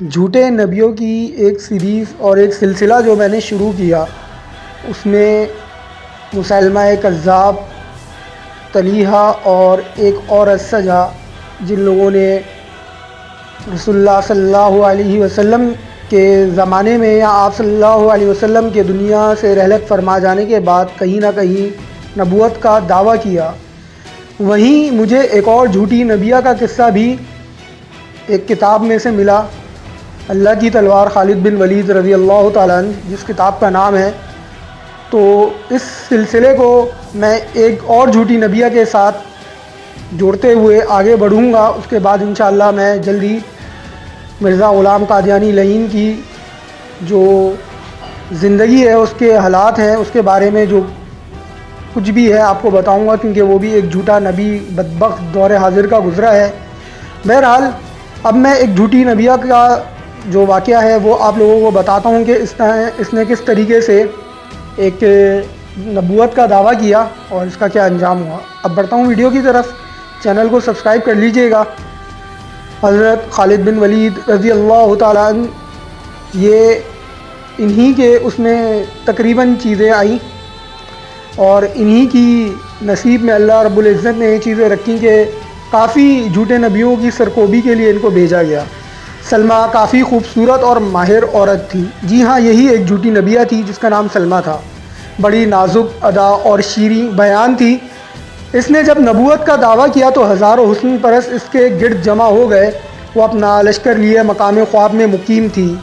جھوٹے نبیوں کی ایک سیریز اور ایک سلسلہ جو میں نے شروع کیا، اس میں مسیلمہ کذاب، طلیحہ اور ایک اور سجا، جن لوگوں نے رسول اللہ صلی اللہ علیہ وسلم کے زمانے میں یا آپ صلی اللہ علیہ وسلم کے دنیا سے رحلت فرما جانے کے بعد کہیں نہ کہیں نبوت کا دعویٰ کیا، وہیں مجھے ایک اور جھوٹی نبیہ کا قصہ بھی ایک کتاب میں سے ملا، اللہ کی تلوار خالد بن ولید رضی اللہ تعالیٰ عنہ، جس کتاب کا نام ہے۔ تو اس سلسلے کو میں ایک اور جھوٹی نبیہ کے ساتھ جوڑتے ہوئے آگے بڑھوں گا۔ اس کے بعد انشاءاللہ میں جلدی مرزا غلام قادیانی لعین کی جو زندگی ہے، اس کے حالات ہیں، اس کے بارے میں جو کچھ بھی ہے آپ کو بتاؤں گا، کیونکہ وہ بھی ایک جھوٹا نبی بدبخت دور حاضر کا گزرا ہے۔ بہرحال اب میں ایک جھوٹی نبیہ کا جو واقعہ ہے وہ آپ لوگوں کو بتاتا ہوں کہ اس نے کس طریقے سے ایک نبوت کا دعویٰ کیا اور اس کا کیا انجام ہوا۔ اب بڑھتا ہوں ویڈیو کی طرف، چینل کو سبسکرائب کر لیجئے گا۔ حضرت خالد بن ولید رضی اللہ تعالیٰ عنہ، یہ انہی کے اس میں تقریباً چیزیں آئیں اور انہی کی نصیب میں اللہ رب العزت نے یہ چیزیں رکھیں کہ کافی جھوٹے نبیوں کی سرکوبی کے لیے ان کو بھیجا گیا۔ سلمہ کافی خوبصورت اور ماہر عورت تھی، جی ہاں یہی ایک جھوٹی نبیہ تھی جس کا نام سلمہ تھا۔ بڑی نازک ادا اور شیریں بیان تھی۔ اس نے جب نبوت کا دعویٰ کیا تو ہزاروں حسن پرست اس کے گرد جمع ہو گئے۔ وہ اپنا لشکر لیے مقام خواب میں مقیم تھی۔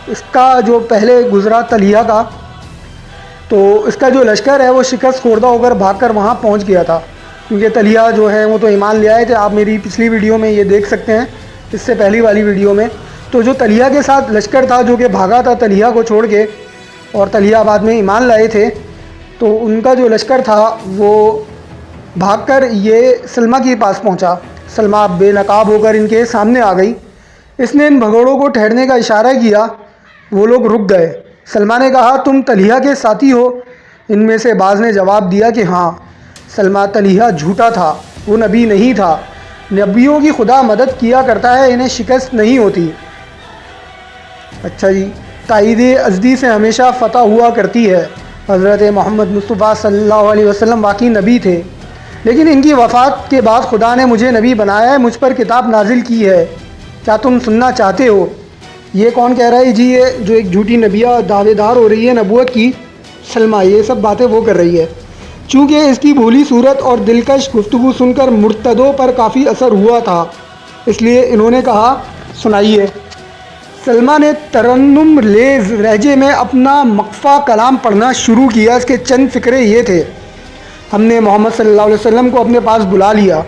اس کا جو پہلے گزرا طلیحہ کا، تو اس کا جو لشکر ہے وہ شکست خوردہ ہو کر بھاگ کر وہاں پہنچ گیا تھا، کیونکہ طلیحہ جو ہے وہ تو ایمان لے آئے تھے۔ آپ میری پچھلی ویڈیو میں یہ دیکھ سکتے ہیں، اس سے پہلی والی ویڈیو میں۔ تو جو طلیحہ کے ساتھ لشکر تھا جو کہ بھاگا تھا طلیحہ کو چھوڑ کے، اور طلیحہ بعد میں ایمان لائے تھے، تو ان کا جو لشکر تھا وہ بھاگ کر یہ سلمہ کے پاس پہنچا۔ سلمہ بے نقاب ہو کر ان کے سامنے آ گئی۔ اس نے ان بھگوڑوں کو ٹھہرنے کا اشارہ کیا، وہ لوگ رک گئے۔ سلمہ نے کہا تم طلیحہ کے ساتھی ہو؟ ان میں سے بعض نے جواب دیا کہ ہاں۔ سلمہ طلیحہ جھوٹا تھا، وہ نبی نہیں تھا۔ نبیوں کی خدا مدد کیا کرتا ہے، انہیں شکست نہیں ہوتی۔ اچھا جی، تائید ازدی سے ہمیشہ فتح ہوا کرتی ہے۔ حضرت محمد مصطفیٰ صلی اللہ علیہ وسلم واقعی نبی تھے، لیکن ان کی وفات کے بعد خدا نے مجھے نبی بنایا ہے، مجھ پر کتاب نازل کی ہے، کیا تم سننا چاہتے ہو؟ یہ کون کہہ رہا ہے جی؟ یہ جو ایک جھوٹی نبیہ دعوے دار ہو رہی ہے نبوت کی، سلمہ، یہ سب باتیں وہ کر رہی ہے۔ چونکہ اس کی بھولی صورت اور دلکش گفتگو سن کر مرتدوں پر کافی اثر ہوا تھا، اس لیے انہوں نے کہا سنائیے۔ سلمہ نے ترنم لیز لہجے میں اپنا مقفع کلام پڑھنا شروع کیا۔ اس کے چند فقرے یہ تھے: ہم نے محمد صلی اللہ علیہ وسلم کو اپنے پاس بلا لیا،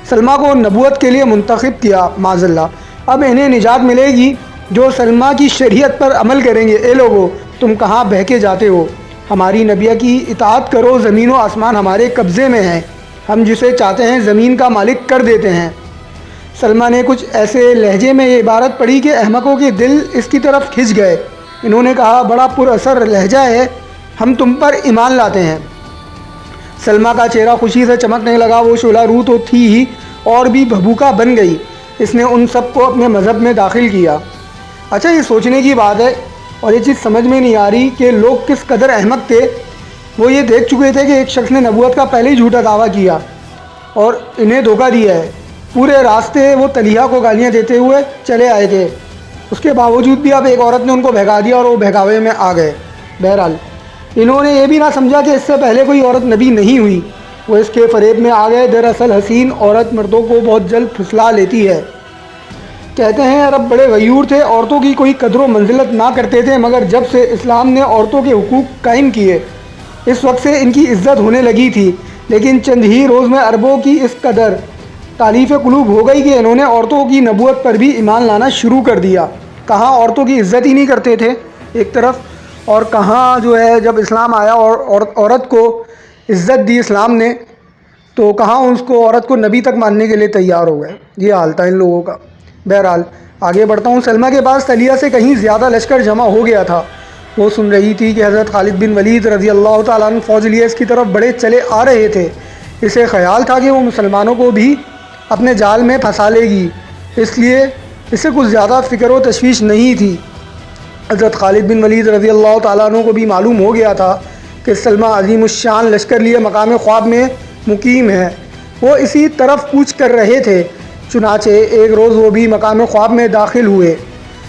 سلمہ کو نبوت کے لیے منتخب کیا، معاذ اللہ، اب انہیں نجات ملے گی جو سلمہ کی شریعت پر عمل کریں گے۔ اے لوگو، تم کہاں بہکے جاتے ہو؟ ہماری نبیہ کی اطاعت کرو، زمین و آسمان ہمارے قبضے میں ہیں، ہم جسے چاہتے ہیں زمین کا مالک کر دیتے ہیں۔ سلمہ نے کچھ ایسے لہجے میں یہ عبارت پڑھی کہ احمقوں کے دل اس کی طرف کھنچ گئے۔ انہوں نے کہا بڑا پر اثر لہجہ ہے، ہم تم پر ایمان لاتے ہیں۔ سلمہ کا چہرہ خوشی سے چمکنے لگا، وہ شعلہ رو تو تھی ہی اور بھی بھبوکا بن گئی۔ اس نے ان سب کو اپنے مذہب میں داخل کیا۔ اچھا، یہ سوچنے کی بات ہے اور یہ چیز سمجھ میں نہیں آ رہی کہ لوگ کس قدر احمق تھے۔ وہ یہ دیکھ چکے تھے کہ ایک شخص نے نبوت کا پہلے ہی جھوٹا دعویٰ کیا اور انہیں دھوکہ دیا ہے۔ پورے راستے وہ طلیحہ کو گالیاں دیتے ہوئے چلے آئے تھے، اس کے باوجود بھی اب ایک عورت نے ان کو بہکا دیا اور وہ بہکاوے میں آ گئے۔ بہرحال انہوں نے یہ بھی نہ سمجھا کہ اس سے پہلے کوئی عورت نبی نہیں ہوئی، وہ اس کے فریب میں آ گئے۔ دراصل حسین عورت مردوں کو بہت جلد پھسلا لیتی ہے۔ کہتے ہیں عرب بڑے غیور تھے، عورتوں کی کوئی قدر و منزلت نہ کرتے تھے، مگر جب سے اسلام نے عورتوں کے حقوق قائم کیے اس وقت سے ان کی عزت ہونے لگی تھی۔ لیکن چند ہی روز میں عربوں کی اس قدر تالیف قلوب ہو گئی کہ انہوں نے عورتوں کی نبوت پر بھی ایمان لانا شروع کر دیا۔ کہاں عورتوں کی عزت ہی نہیں کرتے تھے ایک طرف، اور کہاں جو ہے جب اسلام آیا اور عورت کو عزت دی اسلام نے، تو کہاں اس کو عورت کو نبی تک ماننے کے لیے تیار ہو گئے۔ یہ حال تھا ان لوگوں کا۔ بہرحال آگے بڑھتا ہوں۔ سلمہ کے پاس طلیحہ سے کہیں زیادہ لشکر جمع ہو گیا تھا۔ وہ سن رہی تھی کہ حضرت خالد بن ولید رضی اللہ تعالیٰ عنہ فوج لیے اس کی طرف بڑے چلے آ رہے تھے۔ اسے خیال تھا کہ وہ مسلمانوں کو بھی اپنے جال میں پھنسا لے گی، اس لیے اسے کچھ زیادہ فکر و تشویش نہیں تھی۔ حضرت خالد بن ولید رضی اللہ تعالیٰ عنہ کو بھی معلوم ہو گیا تھا کہ سلمہ عظیم الشان لشکر لیے مقام خواب میں مقیم ہے۔ وہ اسی طرف کوچ کر رہے تھے۔ چنانچہ ایک روز وہ بھی مقام خواب میں داخل ہوئے۔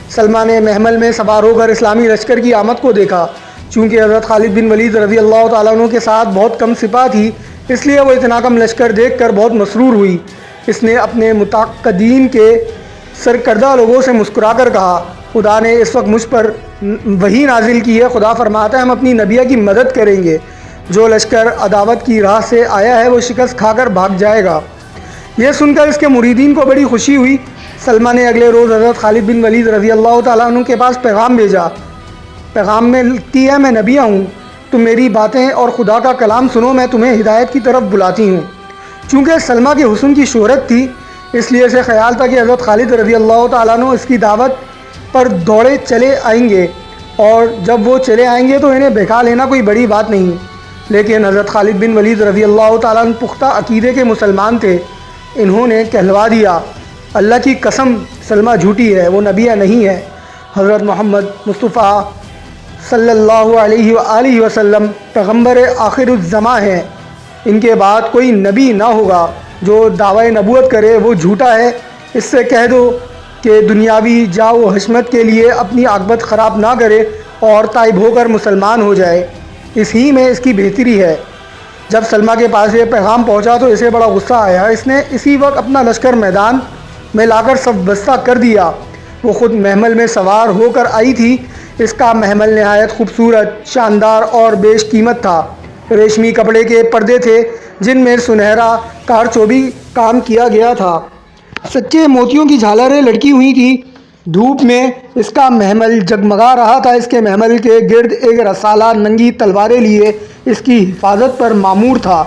سلمہ نے محمل میں سوار ہو کر اسلامی لشکر کی آمد کو دیکھا۔ چونکہ حضرت خالد بن ولید رضی اللہ تعالیٰ عنہ کے ساتھ بہت کم سپاہ تھی، اس لیے وہ اتنا کم لشکر دیکھ کر بہت مسرور ہوئی۔ اس نے اپنے متعاقدین کے سرکردہ لوگوں سے مسکرا کر کہا، خدا نے اس وقت مجھ پر وحی نازل کی ہے۔ خدا فرماتا ہے ہم اپنی نبیہ کی مدد کریں گے۔ جو لشکر عداوت کی راہ سے آیا ہے وہ شکست کھا کر بھاگ جائے گا۔ یہ سن کر اس کے مریدین کو بڑی خوشی ہوئی۔ سلمہ نے اگلے روز حضرت خالد بن ولید رضی اللہ تعالیٰ عنہ کے پاس پیغام بھیجا۔ پیغام میں لکھتی ہے، میں نبیہ ہوں، تم میری باتیں اور خدا کا کلام سنو، میں تمہیں ہدایت کی طرف بلاتی ہوں۔ چونکہ سلمہ کے حسن کی شہرت تھی، اس لیے اسے خیال تھا کہ حضرت خالد رضی اللہ تعالیٰ عنہ اس کی دعوت پر دوڑے چلے آئیں گے، اور جب وہ چلے آئیں گے تو انہیں بھگا لینا کوئی بڑی بات نہیں۔ لیکن حضرت خالد بن ولید رضی اللہ تعالیٰ عنہ پختہ عقیدے کے مسلمان تھے۔ انہوں نے کہلوا دیا، اللہ کی قسم سلمہ جھوٹی ہے، وہ نبیہ نہیں ہے۔ حضرت محمد مصطفیٰ صلی اللہ علیہ وآلہ وسلم پیغمبر آخر الزماں ہیں، ان کے بعد کوئی نبی نہ ہوگا۔ جو دعوی نبوت کرے وہ جھوٹا ہے۔ اس سے کہہ دو کہ دنیاوی جاہ و حشمت کے لیے اپنی عاقبت خراب نہ کرے اور تائب ہو کر مسلمان ہو جائے، اس ہی میں اس کی بہتری ہے۔ جب سلمہ کے پاس یہ پیغام پہنچا تو اسے بڑا غصہ آیا۔ اس نے اسی وقت اپنا لشکر میدان میں لا کر صف بستہ کر دیا۔ وہ خود محمل میں سوار ہو کر آئی تھی۔ اس کا محمل نہایت خوبصورت، شاندار اور بیش قیمت تھا۔ ریشمی کپڑے کے پردے تھے جن میں سنہرا کارچوبی کام کیا گیا تھا۔ سچے موتیوں کی جھالریں لٹکی ہوئی تھیں۔ دھوپ میں اس کا محمل جگمگا رہا تھا۔ اس کے محمل کے گرد ایک رسالہ ننگی تلواریں لیے اس کی حفاظت پر مامور تھا۔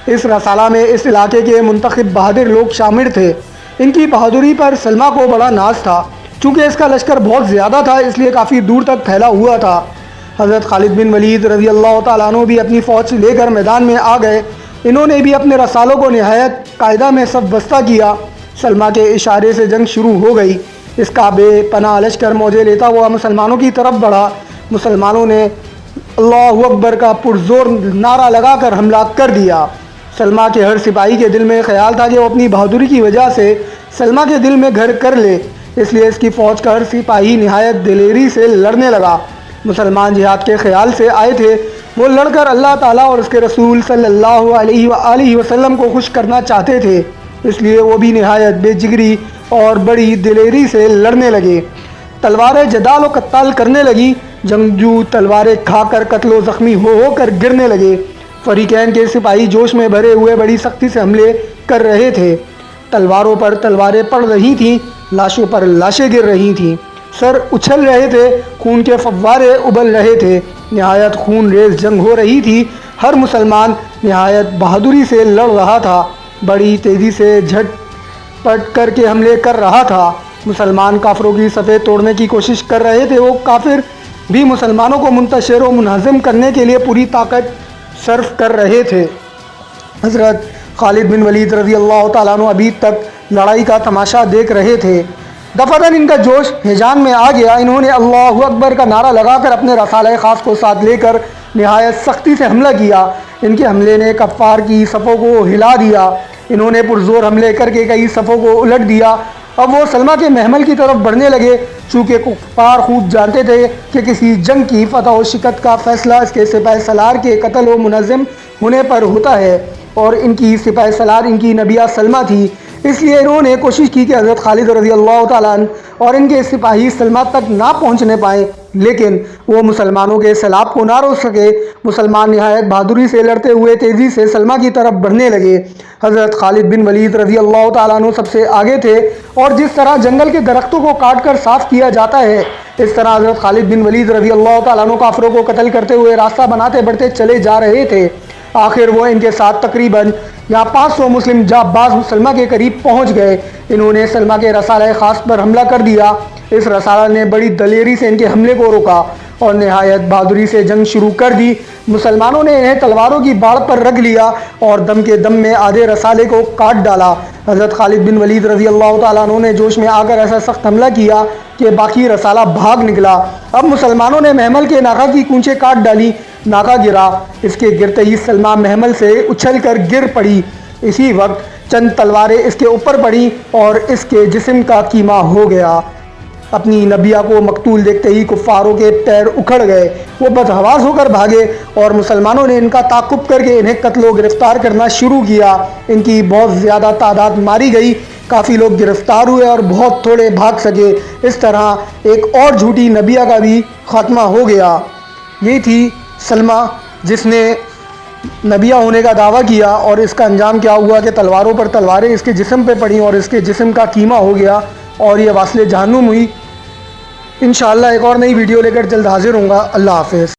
اس رسالہ میں اس علاقے کے منتخب بہادر لوگ شامل تھے۔ ان کی بہادری پر سلمہ کو بڑا ناز تھا۔ چونکہ اس کا لشکر بہت زیادہ تھا اس لیے کافی دور تک پھیلا ہوا تھا۔ حضرت خالد بن ولید رضی اللہ تعالیٰ عنہ بھی اپنی فوج لے کر میدان میں آ گئے۔ انہوں نے بھی اپنے رسالوں کو نہایت قاعدہ میں صف بستہ کیا۔ سلمہ کے اشارے سے جنگ شروع ہو گئی۔ اس کا بے پناہ لشکر موجے لیتا ہوا مسلمانوں کی طرف بڑھا۔ مسلمانوں نے اللہ اکبر کا پرزور نعرہ لگا کر حملہ کر دیا۔ سلمہ کے ہر سپاہی کے دل میں خیال تھا کہ وہ اپنی بہادری کی وجہ سے سلمہ کے دل میں گھر کر لے، اس لیے اس کی فوج کا ہر سپاہی نہایت دلیری سے لڑنے لگا۔ مسلمان جہاد کے خیال سے آئے تھے، وہ لڑ کر اللہ تعالیٰ اور اس کے رسول صلی اللہ علیہ وآلہ وسلم کو خوش کرنا چاہتے تھے، اس لیے وہ بھی نہایت بے جگری اور بڑی دلیری سے لڑنے لگے۔ تلواریں جدال و قتال کرنے لگی۔ جنگجو تلواریں کھا کر قتل و زخمی ہو کر گرنے لگے۔ فریقین کے سپاہی جوش میں بھرے ہوئے بڑی سختی سے حملے کر رہے تھے۔ تلواروں پر تلواریں پڑ رہی تھیں، لاشوں پر لاشیں گر رہی تھیں، سر اچھل رہے تھے، خون کے فوارے ابل رہے تھے۔ نہایت خون ریز جنگ ہو رہی تھی۔ ہر مسلمان نہایت بہادری سے لڑ رہا تھا، بڑی تیزی سے جھٹ پٹ کر کے حملے کر رہا تھا۔ مسلمان کافروں کی صفیں توڑنے کی کوشش کر رہے تھے۔ وہ کافر بھی مسلمانوں کو منتشر و منہزم کرنے کے لیے پوری طاقت صرف کر رہے تھے۔ حضرت خالد بن ولید رضی اللہ تعالیٰ عنہ ابھی تک لڑائی کا تماشا دیکھ رہے تھے۔ دفعتاً ان کا جوش ہیجان میں آ گیا۔ انہوں نے اللہ اکبر کا نعرہ لگا کر اپنے رسالہ خاص کو ساتھ لے کر نہایت سختی سے حملہ کیا۔ ان کے حملے نے کفار کی صفوں کو ہلا دیا۔ انہوں نے پرزور حملے کر کے کئی صفوں کو الٹ دیا۔ اب وہ سلمہ کے محمل کی طرف بڑھنے لگے۔ چونکہ کفار خوب جانتے تھے کہ کسی جنگ کی فتح و شکست کا فیصلہ اس کے سپہ سالار کے قتل و منظم ہونے پر ہوتا ہے، اور ان کی سپہ سالار ان کی نبیہ سلمہ تھی۔ اس لیے انہوں نے کوشش کی کہ حضرت خالد رضی اللہ تعالیٰ عنہ اور ان کے سپاہی سلمہ تک نہ پہنچنے پائیں، لیکن وہ مسلمانوں کے سیلاب کو نہ روک سکے۔ مسلمان نہایت بہادری سے لڑتے ہوئے تیزی سے سلمہ کی طرف بڑھنے لگے۔ حضرت خالد بن ولید رضی اللہ تعالیٰ عنہ سب سے آگے تھے، اور جس طرح جنگل کے درختوں کو کاٹ کر صاف کیا جاتا ہے، اس طرح حضرت خالد بن ولید رضی اللہ تعالیٰ عنہ کافروں کو قتل کرتے ہوئے راستہ بناتے بڑھتے چلے جا رہے تھے۔ آخر وہ ان کے ساتھ تقریباً 500 مسلم جانباز سلمہ کے قریب پہنچ گئے۔ انہوں نے سلمہ کے رسالہ خاص پر حملہ کر دیا۔ اس رسالہ نے بڑی دلیری سے ان کے حملے کو روکا اور نہایت بہادری سے جنگ شروع کر دی۔ مسلمانوں نے انہیں تلواروں کی باڑ پر رکھ لیا اور دم کے دم میں آدھے رسالے کو کاٹ ڈالا۔ حضرت خالد بن ولید رضی اللہ تعالیٰ عنہ نے جوش میں آ کر ایسا سخت حملہ کیا کہ باقی رسالہ بھاگ نکلا۔ اب مسلمانوں نے محمل کے ناکہ کی کونچیں کاٹ ڈالی، ناکہ گرا، اس کے گرتے ہی سلمہ محمل سے اچھل کر گر پڑی۔ اسی وقت چند تلواریں اس کے اوپر پڑیں اور اس کے جسم کا کیما ہو گیا۔ اپنی نبیہ کو مقتول دیکھتے ہی کفاروں کے پیر اکھڑ گئے، وہ بدحواس ہو کر بھاگے اور مسلمانوں نے ان کا تعاقب کر کے انہیں قتل و گرفتار کرنا شروع کیا۔ ان کی بہت زیادہ تعداد ماری گئی، کافی لوگ گرفتار ہوئے اور بہت تھوڑے بھاگ سکے۔ اس طرح ایک اور جھوٹی نبیہ کا بھی خاتمہ ہو گیا۔ یہ تھی سلمہ جس نے نبیہ ہونے کا دعویٰ کیا، اور اس کا انجام کیا ہوا کہ تلواروں پر تلواریں اس کے جسم پہ پڑیں اور اس کے جسم کا کیما ہو گیا اور یہ واصل جہنم ہوئی۔ انشاءاللہ ایک اور نئی ویڈیو لے کر جلد حاضر ہوں گا۔ اللہ حافظ۔